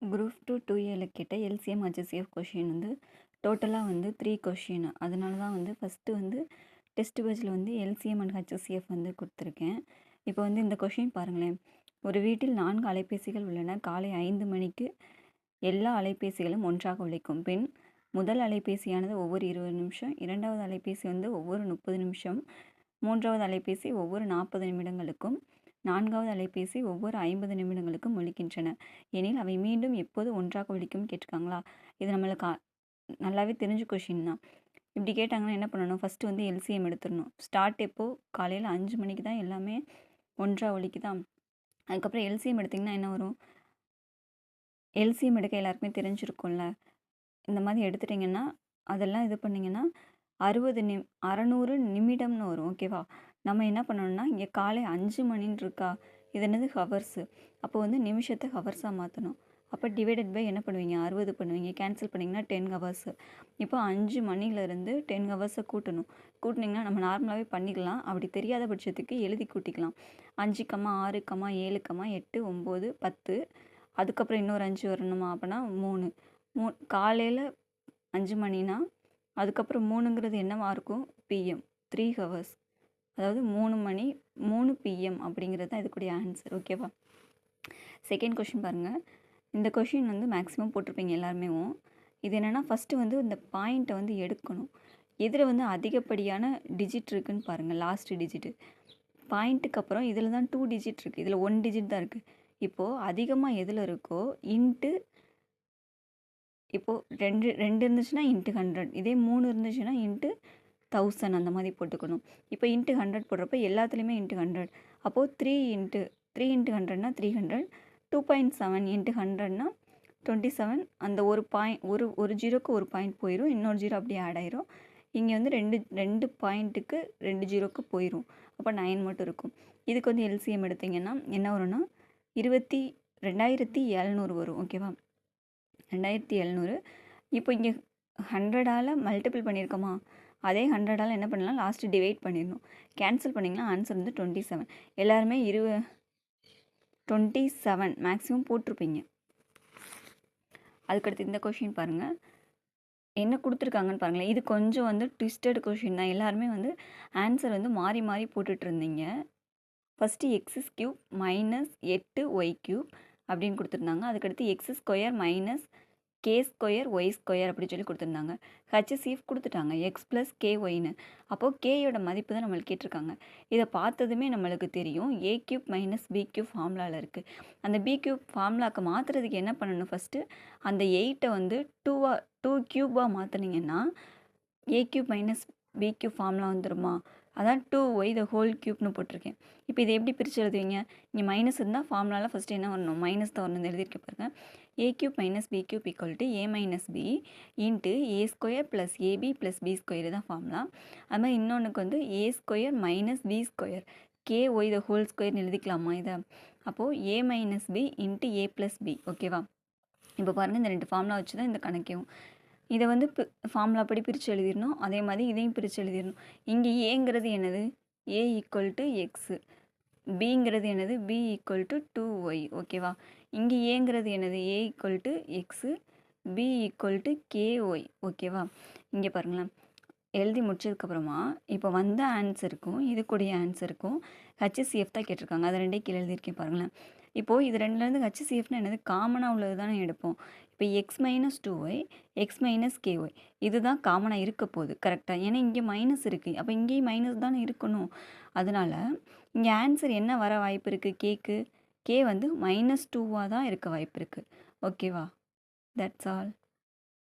Group 2 2ஏல கேட்ட LCM HCF question வந்து டோட்டலாக வந்து 3 கொஷின். அதனால தான் வந்து ஃபஸ்ட்டு வந்து டெஸ்ட் பேஜில் வந்து எல்சிஎம் அண்ட் ஹெச்சிஎஃப் வந்து கொடுத்துருக்கேன். இப்போ வந்து இந்த கொஷின் பாருங்களேன். ஒரு வீட்டில் 4 அலைபேசிகள் உள்ளன. காலை 5 மணிக்கு எல்லா அலைபேசிகளும் ஒன்றாக ஒலிக்கும். பின் முதல் அலைபேசியானது ஒவ்வொரு 20 நிமிஷம், இரண்டாவது அலைபேசி வந்து ஒவ்வொரு 30 நிமிஷம், மூன்றாவது அலைபேசி ஒவ்வொரு 40 நிமிடங்களுக்கும், நான்காவது அலைபேசி ஒவ்வொரு 50 நிமிடங்களுக்கும் ஒலிக்கின்றன எனில் அவை மீண்டும் எப்போது ஒன்றாக ஒலிக்கும் கேட்டிருக்காங்களா. இது நம்மளுக்கு நல்லாவே தெரிஞ்ச கொஷின் தான். இப்படி கேட்டாங்கன்னா என்ன பண்ணணும், ஃபஸ்ட்டு வந்து எல்சிஎம் எடுத்துடணும். ஸ்டார்ட் எப்போது காலையில் 5 மணிக்கு தான் எல்லாமே ஒன்றாக ஒலிக்குதான். அதுக்கப்புறம் எல்சிஎம் எடுத்திங்கன்னா என்ன வரும், எல்சிஎம் எடுக்க எல்லாருக்குமே தெரிஞ்சிருக்கும்ல. இந்த மாதிரி எடுத்துட்டிங்கன்னா அதெல்லாம் இது பண்ணிங்கன்னா 600 நிமிடம்னு வரும். ஓகேவா. நம்ம என்ன பண்ணணும்னா இங்கே காலை 5 மணின்னு இருக்கா, இது என்னது ஹவர்ஸு. அப்போ வந்து நிமிஷத்தை ஹவர்ஸாக மாற்றணும். அப்போ டிவைடட் பை என்ன பண்ணுவீங்க, 60 பண்ணுவீங்க. கேன்சல் பண்ணிங்கன்னா 10 ஹவர்ஸு. இப்போ 5 மணிலேருந்து 10 ஹவர்ஸை கூட்டணும். கூட்டினீங்கன்னா நம்ம நார்மலாகவே பண்ணிக்கலாம். அப்படி தெரியாத பட்சத்துக்கு எழுதி கூட்டிக்கலாம். 5, 6, 7, 8, 9, 10. அதுக்கப்புறம் இன்னொரு 5 வரணுமா, அப்போனா 3 காலையில் 5 மணினா அதுக்கப்புறம் 3ங்கிறது என்னவா இருக்கும், பிஎம். 3 ஹவர்ஸ், அதாவது 3 மணி 3 பிஎம் அப்படிங்கிறது தான் இதுக்குடைய ஆன்சர். ஓகேவா. செகண்ட் கொஷின் பாருங்கள். இந்த கொஷின் வந்து மேக்ஸிமம் போட்டிருப்பீங்க எல்லாருமே. இது என்னென்னா ஃபஸ்ட்டு வந்து இந்த பாயிண்ட்டை வந்து எடுக்கணும். இதில் வந்து அதிகப்படியான டிஜிட் இருக்குதுன்னு பாருங்கள். லாஸ்ட் டிஜிட்டு பாயிண்ட்டுக்கு அப்புறம் இதில் தான் 2 டிஜிட் இருக்குது, இதில் 1 டிஜிட் தான் இருக்குது. இப்போது அதிகமாக எதில் இருக்கோ இன்ட்டு, இப்போது 2 இருந்துச்சுன்னா இன்ட்டு 100, இதே 3 இருந்துச்சுன்னா இன்ட்டு 1000 அந்த மாதிரி போட்டுக்கணும். இப்போ இன்ட்டு 100 போடுறப்ப எல்லாத்துலேயுமே இன்ட்டு 100. அப்போது 3 இன்ட்டு 100னா 300. 2.7 இன்ட்டு 100னா 27. அந்த ஒரு ஒரு ஜீரோக்கு ஒரு பாயிண்ட் போயிடும், இன்னொரு ஜீரோ அப்படியே ஆட் ஆயிரும். இங்கே வந்து ரெண்டு பாயிண்ட்டுக்கு 2 ஜீரோக்கு போயிடும். அப்போ 9 மட்டும் இருக்கும். இதுக்கு வந்து எல்சிஎம் எடுத்திங்கன்னா என்ன வரும்னா 2700 வரும். ஓகேவா. 2700. இப்போ இங்கே 100ஆல் மல்டிபிள் பண்ணியிருக்கோமா, அதே 100ஆல் என்ன பண்ணலாம், லாஸ்ட்டு டிவைட் பண்ணிடணும். கேன்சல் பண்ணிங்கன்னா ஆன்சர் வந்து 27. எல்லாருமே 27 மேக்ஸிமம் போட்டிருப்பீங்க. அதுக்கடுத்து இந்த கொஷின் பாருங்கள், என்ன கொடுத்துருக்காங்கன்னு பாருங்களேன். இது கொஞ்சம் வந்து ட்விஸ்டட் கொஷின் தான். எல்லாருமே வந்து ஆன்சர் வந்து மாறி மாறி போட்டுட்டு இருந்தீங்க. ஃபஸ்ட்டு x³ மைனஸ் 8y³ அப்படின்னு கொடுத்துருந்தாங்க. அதுக்கடுத்து x² k² y² அப்படி சொல்லி கொடுத்துருந்தாங்க. ஹெச்சிஎஃப் கொடுத்துட்டாங்க x + ky. அப்போது கேயோட மதிப்பு தான் நம்மளுக்கு கேட்டிருக்காங்க. இதை பார்த்ததுமே நம்மளுக்கு தெரியும் a³ - b³ ஃபார்முலாவில் இருக்குது. அந்த b³ ஃபார்முலாவுக்கு மாற்றுறதுக்கு என்ன பண்ணணும், ஃபஸ்ட்டு அந்த 8ஐ வந்து 2³ மாற்றினீங்கன்னா a³ - b³ ஃபார்முலா வந்துடுமா. அதான் 2y³ போட்டிருக்கேன். இப்போ இதை எப்படி பிரித்து எழுதுவீங்க, இங்கே மைனஸ் இருந்தால் ஃபார்முலாவில் ஃபஸ்ட்டு என்ன வரணும், மைனஸ் தான் வரணும். எழுதியிருக்க பாருங்க. a³ - b³ = a - b into a² + ab + b² தான் ஃபார்முலா. அது மாதிரி இன்னொன்றுக்கு வந்து a² - b² ky² எழுதிக்கலாமா இதை. அப்போது a - b into a + b. ஓகேவா. இப்போ பாருங்கள், இந்த 2 ஃபார்முலா வச்சு தான் இந்த கணக்கையும் இதை வந்து ஃபார்முலா படி பிரித்து எழுதிடணும். அதே மாதிரி இதையும் பிரித்து எழுதிடணும். இங்கே ஏங்கிறது என்னது, a = x, பிங்கிறது என்னது, b = 2y. ஓகேவா. இங்கே ஏங்கிறது என்னது, a = x, b = ky. ஓகேவா. இங்கே பாருங்களேன், எழுதி முடிச்சதுக்கப்புறமா இப்போ வந்த ஆன்சருக்கும் இதுக்குடைய ஆன்சருக்கும் ஹெச்சிஎஃப் தான் கேட்டிருக்காங்க. அதை ரெண்டே கீழே எழுதியிருக்கேன் பாருங்களேன். இப்போது இது ரெண்டுலேருந்து ஹெச்சிஎஃப்னா என்னது, காமனாக உள்ளது தானே எடுப்போம். இப்போ x - 2y, x - ky இதுதான் காமனாக இருக்க போகுது. கரெக்டாக. ஏன்னா இங்கே மைனஸ் இருக்குது, அப்போ இங்கேயும் மைனஸ் தானே இருக்கணும். அதனால் இங்கே ஆன்சர் என்ன வர வாய்ப்பு இருக்குது, கேக்கு கே வந்து -2வாக தான் இருக்க வாய்ப்பு இருக்குது. ஓகேவா. That's all.